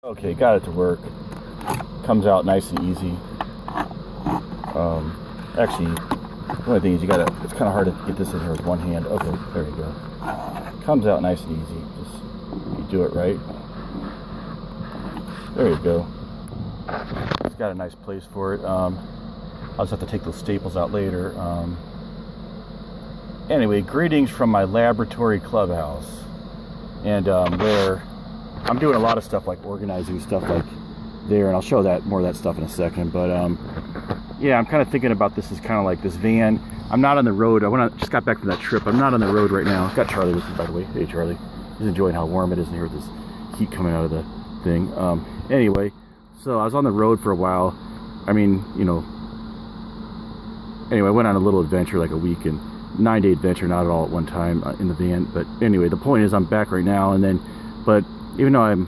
Okay, got it to work. Comes out nice and easy. Actually, the only thing is it's kind of hard to get this in here with one hand. Okay, there you go. Comes out nice and easy. Just, you do it right. There you go. It's got a nice place for it. I'll just have to take those staples out later. Anyway, greetings from my laboratory clubhouse. And where I'm doing a lot of stuff like organizing stuff like there, and I'll show that more of that stuff in a second. But yeah, I'm kind of thinking about this as kind of like this van. I'm not on the road. Just got back from that trip. I'm not on the road right now. I've got Charlie with me, by the way. Hey, Charlie. He's enjoying how warm it is in here with this heat coming out of the thing. Anyway, so I was on the road for a while. I mean, you know, anyway, I went on a little adventure, like a week and 9-day adventure, not at all at one time in the van. But anyway, the point is I'm back right now, but even though I'm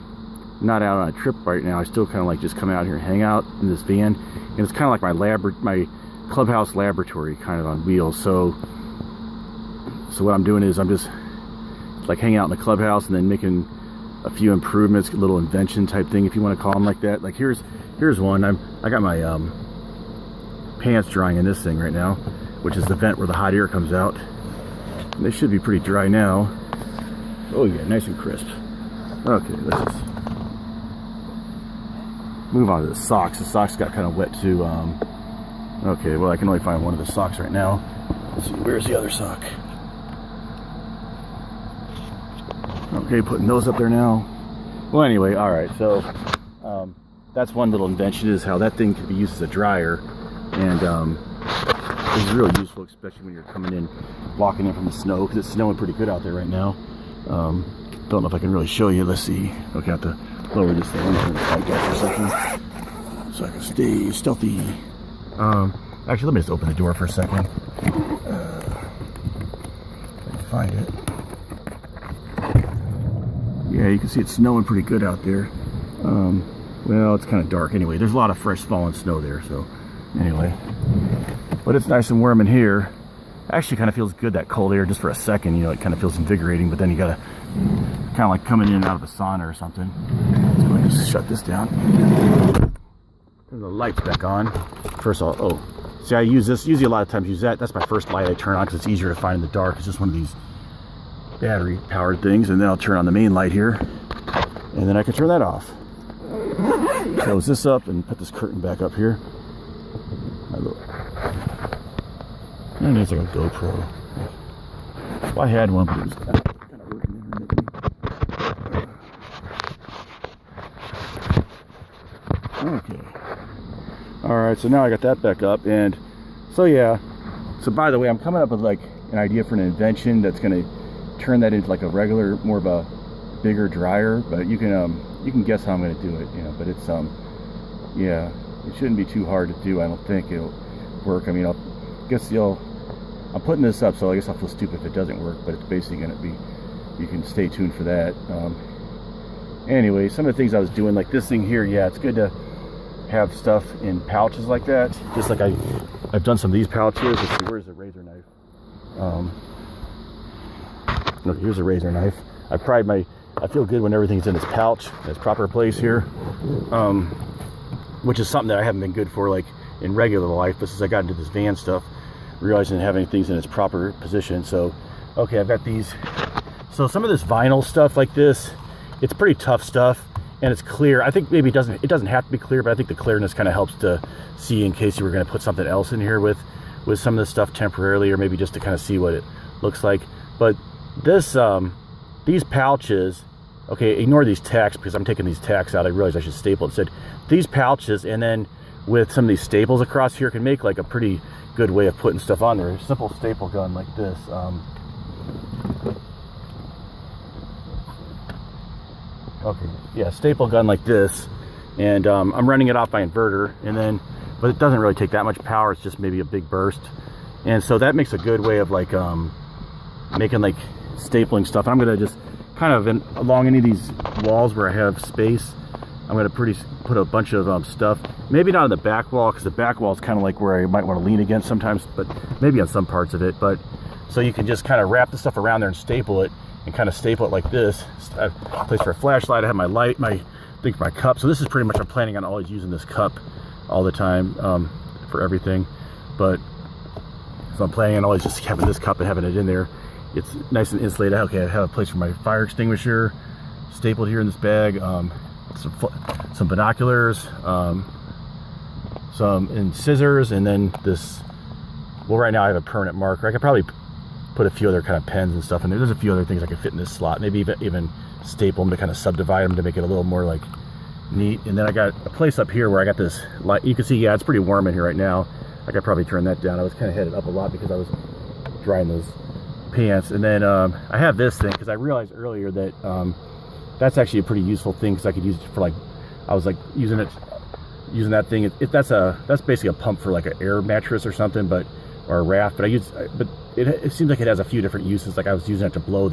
not out on a trip right now, I still kind of like just come out here and hang out in this van, and it's kind of like my clubhouse laboratory kind of on wheels. So what I'm doing is I'm just like hanging out in the clubhouse and then making a few improvements, a little invention type thing, if you want to call them like that. Like here's one. I got my pants drying in this thing right now, which is the vent where the hot air comes out. And they should be pretty dry now. Oh yeah, nice and crisp. Okay, let's just move on to the socks. The socks got kind of wet too. Okay, well I can only find one of the socks right now. Let's see, where's the other sock? Okay, putting those up there now. Well anyway, alright, so that's one little invention, is how that thing can be used as a dryer. And it's really useful, especially when you're coming in, walking in from the snow, because it's snowing pretty good out there right now. Don't know if I can really show you. Let's see. Okay, I have to lower this thing like that for a second, so I can stay stealthy. Actually, let me just open the door for a second. I can find it. Yeah, you can see it's snowing pretty good out there. Well, it's kind of dark anyway. There's a lot of fresh fallen snow there, so anyway. But it's nice and warm in here. Actually kind of feels good, that cold air, just for a second. You know, it kind of feels invigorating, but then you gotta kind of like coming in and out of a sauna or something. Let's go ahead and just shut this down. Turn the lights back on. First of all, see, I use this, usually a lot of times use that. That's my first light I turn on because it's easier to find in the dark. It's just one of these battery powered things, and then I'll turn on the main light here, and then I can turn that off. Close this up and put this curtain back up here. And it's like a GoPro. Well, I had one, but it was kind of working intermittently. Okay. Alright, so now I got that back up, and so yeah. So by the way, I'm coming up with like an idea for an invention that's gonna turn that into like a regular, more of a bigger dryer. But you can guess how I'm gonna do it, you know. But it's yeah, it shouldn't be too hard to do. I don't think it'll work. I mean, I'm putting this up, so I guess I'll feel stupid if it doesn't work, but it's basically going to be, you can stay tuned for that. Anyway, some of the things I was doing, like this thing here, yeah, it's good to have stuff in pouches like that. Just like I've done some of these pouches. Let's see, where's the razor knife? No, here's a razor knife. I feel good when everything's in its pouch, in its proper place here. Which is something that I haven't been good for, like in regular life, but since I got into this van stuff, realizing having things in its proper position. So okay, I've got these. So some of this vinyl stuff like this, it's pretty tough stuff, and it's clear. I think maybe it doesn't have to be clear, but I think the clearness kind of helps to see in case you were going to put something else in here with some of this stuff temporarily, or maybe just to kind of see what it looks like. But this these pouches, okay, ignore these tacks because I'm taking these tacks out. I realized I should staple it. It said these pouches, and then with some of these staples across here, can make like a pretty good way of putting stuff on there. A simple staple gun like this. Okay, yeah, staple gun like this, and I'm running it off my inverter, but it doesn't really take that much power. It's just maybe a big burst, and so that makes a good way of like making like stapling stuff. I'm gonna just kind of along any of these walls where I have space, I'm gonna put a bunch of stuff. Maybe not on the back wall, because the back wall is kind of like where I might want to lean against sometimes, but maybe on some parts of it. But so you can just kind of wrap the stuff around there and staple it, and kind of staple it like this. I have a place for a flashlight. I have my light, my thing for my cup. So this is pretty much, I'm planning on always using this cup all the time for everything. But so I'm planning on always just having this cup and having it in there. It's nice and insulated. Okay, I have a place for my fire extinguisher stapled here in this bag. Some binoculars, some scissors, and then this. Well, right now I have a permanent marker. I could probably put a few other kind of pens and stuff in there. There's a few other things I could fit in this slot. Maybe even staple them to kind of subdivide them to make it a little more like neat. And then I got a place up here where I got this light. You can see, yeah, it's pretty warm in here right now. I could probably turn that down. I was kind of headed up a lot because I was drying those pants. And then I have this thing because I realized earlier that that's actually a pretty useful thing, because I could use it for, like, I was like using that thing. That's basically a pump for like an air mattress or something, or a raft. But it seems like it has a few different uses. Like I was using it to blow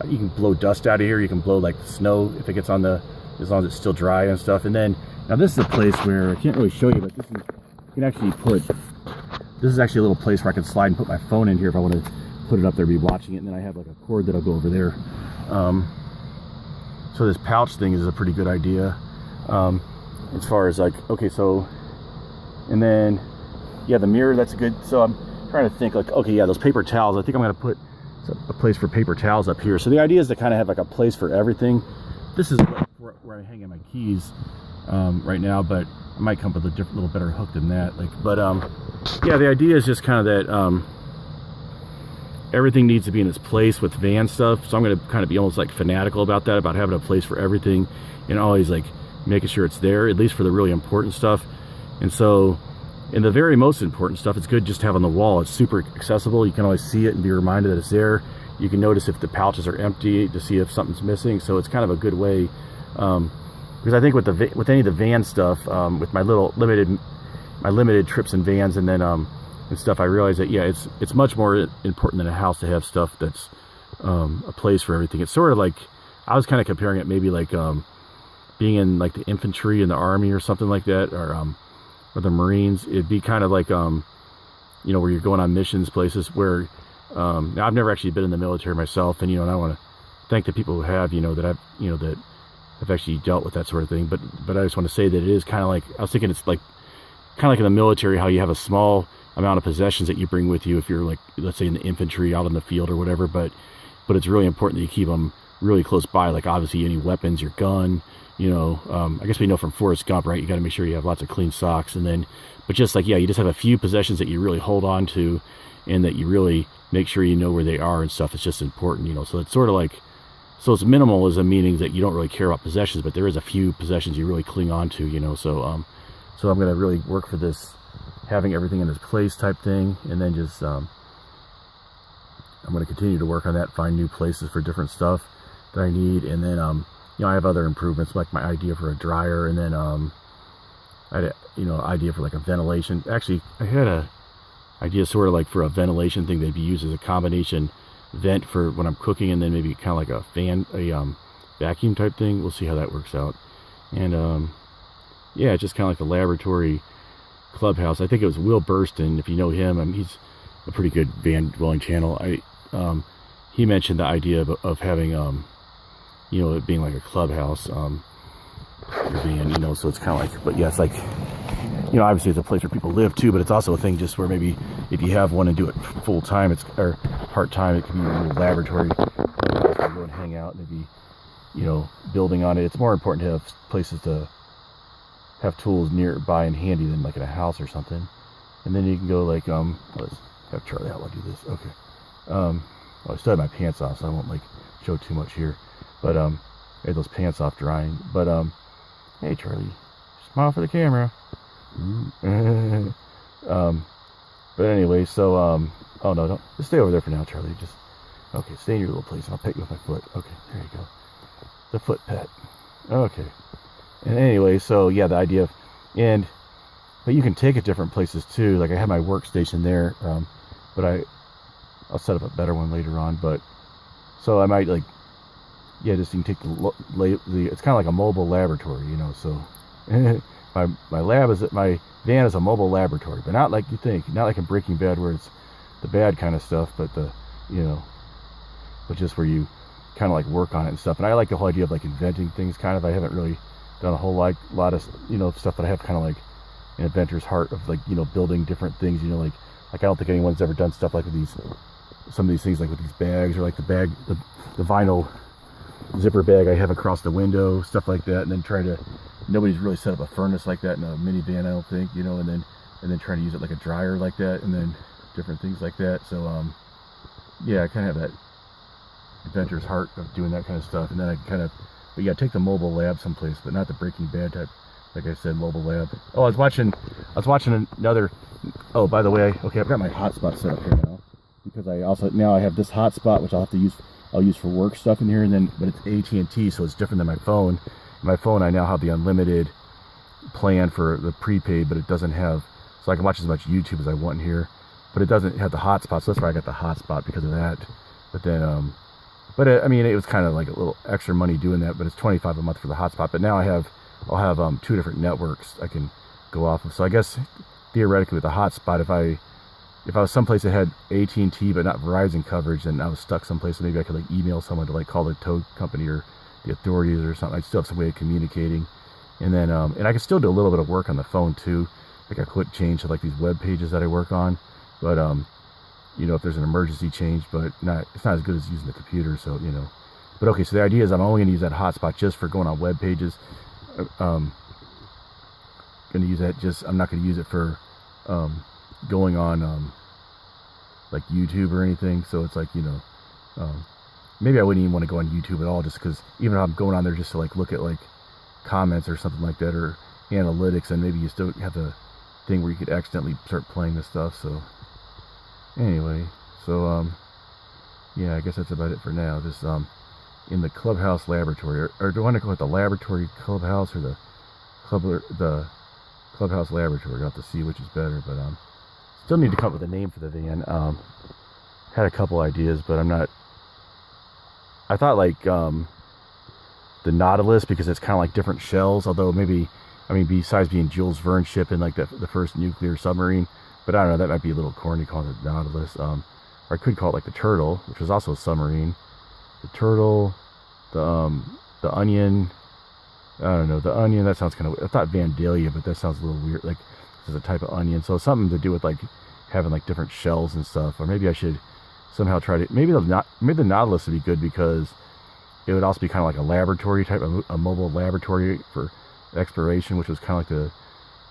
you can blow dust out of here. You can blow like snow if it gets on as long as it's still dry and stuff. And then now this is a place where I can't really show you, but you can actually this is actually a little place where I can slide and put my phone in here if I want to put it up there, be watching it. And then I have like a cord that'll go over there. So this pouch thing is a pretty good idea. As far as like, okay, so, and then, yeah, the mirror, that's good. So I'm trying to think like, okay, yeah, those paper towels, I think I'm going to put a place for paper towels up here. So the idea is to kind of have like a place for everything. This is where I hang in my keys right now, but I might come up with a little better hook than that. Yeah, the idea is just kind of that everything needs to be in its place with van stuff. So I'm going to kind of be almost like fanatical about that, about having a place for everything, and always like making sure it's there, at least for the really important stuff. And so in the very most important stuff, it's good just to have on the wall. It's super accessible. You can always see it and be reminded that it's there. You can notice if the pouches are empty to see if something's missing. So it's kind of a good way, because I think with any of the van stuff, with my limited trips in vans and then and stuff, I realize that, yeah, it's much more important than a house to have stuff that's a place for everything. It's sort of like, I was kind of comparing it maybe like being in like the infantry in the army or something like that, or the Marines. It'd be kind of like where you're going on missions, places where now I've never actually been in the military myself, and and I want to thank the people who have, that I've actually dealt with that sort of thing. But I just want to say that it is kind of like, I was thinking it's like kind of like in the military, how you have a small amount of possessions that you bring with you if you're like, let's say in the infantry out in the field or whatever, but it's really important that you keep them really close by. Like obviously any weapons, your gun, I guess we know from Forrest Gump, right? You got to make sure you have lots of clean socks, and then, but just like, yeah, you just have a few possessions that you really hold on to, and that you really make sure you know where they are and stuff. It's just important, so it's sort of like, so it's minimalism, meaning that you don't really care about possessions, but there is a few possessions you really cling on to, so I'm going to really work for this having everything in its place type thing, and then just I'm going to continue to work on that, find new places for different stuff that I need. And then I have other improvements, like my idea for a dryer, and then I had idea for like a ventilation. Actually, I had a idea sort of like for a ventilation thing that'd be used as a combination vent for when I'm cooking, and then maybe kind of like a fan, vacuum type thing. We'll see how that works out. And yeah, just kind of like a laboratory Clubhouse. I think it was Will Burston, if you know him. He's a pretty good van dwelling channel. He mentioned the idea of having it being like a clubhouse van, so it's kind of like, but yeah, it's like, obviously it's a place where people live too, but it's also a thing just where maybe if you have one and do it full time, or part time, it can be a little laboratory. Go and hang out, maybe building on it. It's more important to have places to have tools nearby and handy than like in a house or something. And then you can go like let's have Charlie Outlaw do this. Okay. Well, I still have my pants off, so I won't like show too much here. But I had those pants off drying. But hey Charlie, smile for the camera. But anyway, so oh no, don't just stay over there for now, Charlie. Just okay, stay in your little place and I'll pet you with my foot. Okay, there you go. The foot pet. Okay. And anyway, so yeah, the idea of, but you can take it different places too. Like I have my workstation there, but I'll set up a better one later on. But so I might like, yeah, just you can take it's kind of like a mobile laboratory, So my van is a mobile laboratory, but not like you think, not like in Breaking Bad where it's the bad kind of stuff, but but just where you kind of like work on it and stuff. And I like the whole idea of like inventing things. Kind of, I haven't really done a whole lot of stuff that I have kind of like an inventor's heart of like building different things. Like I don't think anyone's ever done stuff like with some of these things, like with these bags, or like the vinyl zipper bag I have across the window, stuff like that. And then nobody's really set up a furnace like that in a minivan, I don't think, and then trying to use it like a dryer like that, and then different things like that. So yeah, I kind of have that inventor's heart of doing that kind of stuff. And then but yeah, take the mobile lab someplace, but not the Breaking Bad type, like I said, mobile lab. Oh, I was watching another. Oh, by the way, okay, I've got my hotspot set up here now, because I have this hotspot, which I'll use for work stuff in here, but it's AT&T, so it's different than my phone. My phone, I now have the unlimited plan for the prepaid, but it doesn't have, so I can watch as much YouTube as I want in here, but it doesn't have the hotspot, so that's why I got the hotspot, because of that. But then, I mean, it was kind of like a little extra money doing that, but it's $25 a month for the hotspot. But now I'll have 2 different networks I can go off of. So I guess theoretically with the hotspot, if I was someplace that had AT&T but not Verizon coverage, then I was stuck someplace, so maybe I could like email someone to like call the tow company or the authorities or something. I'd still have some way of communicating. And then and I could still do a little bit of work on the phone too, like a quick change to like these web pages that I work on. But if there's an emergency change, but it's not as good as using the computer. So but okay, so the idea is I'm only going to use that hotspot just for going on web pages. Going to use that I'm not going to use it for going on like YouTube or anything. So it's like maybe I wouldn't even want to go on YouTube at all, just because even if I'm going on there just to like look at like comments or something like that, or analytics, and maybe you still have the thing where you could accidentally start playing this stuff. So anyway, so yeah, I guess that's about it for now. Just in the Clubhouse laboratory, or do I want to call it the laboratory Clubhouse, or the Clubhouse laboratory? I'll have to see which is better, but still need to come up with a name for the van. Had a couple ideas, but I thought like the Nautilus, because it's kind of like different shells, although besides being Jules Verne ship and like the first nuclear submarine, but I don't know, that might be a little corny calling it Nautilus. Or I could call it like the Turtle, which was also a submarine. The Turtle, the Onion. I don't know, the Onion, that sounds kind of, I thought Vandalia, but that sounds a little weird, like this is a type of onion. So something to do with like having like different shells and stuff. Or maybe I should somehow try to, maybe the Nautilus would be good, because it would also be kind of like a laboratory type, a mobile laboratory for exploration, which was kind of like the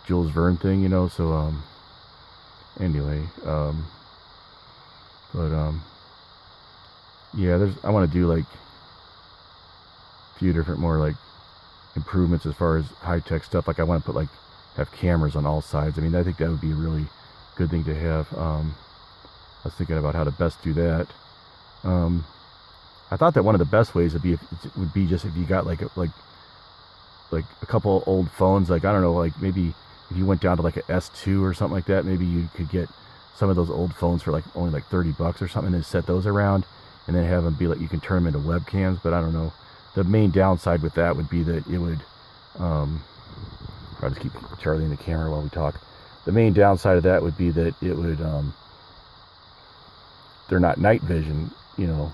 Jules Verne thing, so anyway, yeah, I want to do like a few different more like improvements as far as high-tech stuff. Like I want to have cameras on all sides. I mean, I think that would be a really good thing to have. I was thinking about how to best do that. I thought that one of the best ways would be just if you got like a couple old phones, like I don't know, like maybe if you went down to like a S2 or something like that, maybe you could get some of those old phones for like only like $30 or something, and then set those around, and then have them be like, you can turn them into webcams. But I don't know, the main downside with that would be that it would I'll just keep Charlie in the camera while we talk. The main downside of that would be that it would they're not night vision, they don't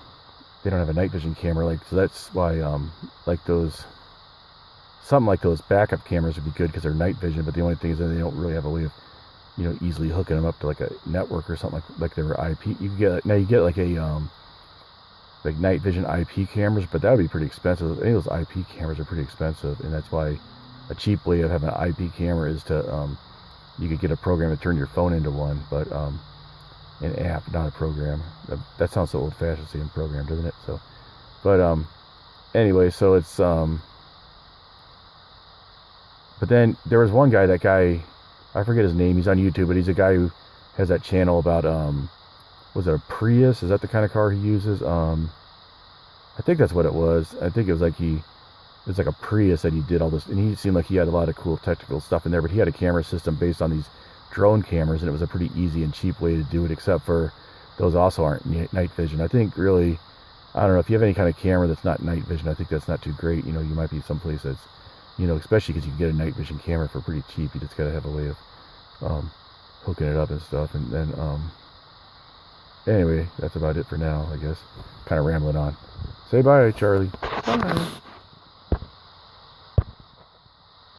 have a night vision camera, like, so that's why like something like those backup cameras would be good, because they're night vision. But the only thing is that they don't really have a way of easily hooking them up to like a network or something like they were IP. You get like a like night vision IP cameras, but that would be pretty expensive. Any of those IP cameras are pretty expensive, and that's why a cheap way of having an IP camera is to you could get a program to turn your phone into one, but an app, not a program. That sounds so old-fashioned saying program, doesn't it? So, but anyway, so it's but then there was one guy, I forget his name, he's on YouTube, but he's a guy who has that channel about was it a Prius? Is that the kind of car he uses? I think that's what it was. I think it was like a Prius that he did all this, and he seemed like he had a lot of cool technical stuff in there, but he had a camera system based on these drone cameras, and it was a pretty easy and cheap way to do it, except for those also aren't night vision. I think really, I don't know, if you have any kind of camera that's not night vision, I think that's not too great. You might be someplace that's, especially because you can get a night vision camera for pretty cheap. You just got to have a way of hooking it up and stuff. And then anyway, that's about it for now, I guess. Kind of rambling on. Say bye, Charlie. Bye.